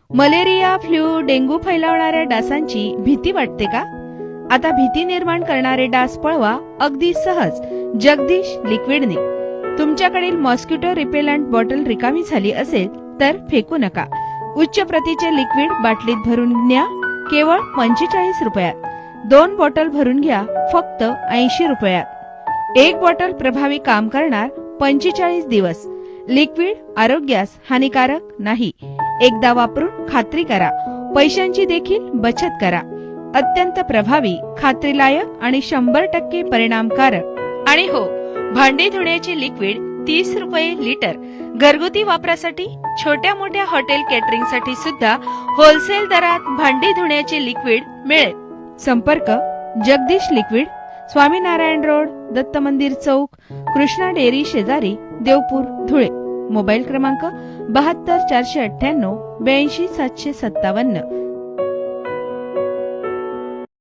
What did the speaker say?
Malaria, flu, dengue फैलावणाऱ्या डासांची भीती वाटते का? आता भीती निर्माण करणारे डास पळवा अगदी सहज जगदीश लिक्विडने. तुमच्याकडील मॉस्किटो रिपेलंट बॉटल रिकामी झाली असेल तर फेकू नका. उच्च प्रतीचे लिक्विड बाटलीत भरून न्या, केवळ 45 रुपयात. 2 बॉटल भरून घ्या फक्त 80 रुपयात. 1 बॉटल प्रभावी काम करणार 45 दिवस. लिक्विड आरोग्यास हानिकारक नाही. एकदा वापरून खात्री करा. पैशांची देखील बचत करा. अत्यंत प्रभावी, खात्रीलायक आणि 100% परिणामकारक. आणि हो, भांडी धुण्याचे लिक्विड 30 रुपये लिटर. घरगुती वापरासाठी, छोट्या मोठ्या हॉटेल केटरिंगसाठी सुद्धा होलसेल दरात भांडी धुण्याचे लिक्विड मिळेल. संपर्क जगदीश लिक्विड, स्वामीनारायण रोड, दत्त मंदिर चौक, कृष्णा डेअरी शेजारी, देवपूर, धुळे. मोबाईल क्रमांक 72 498 82 757.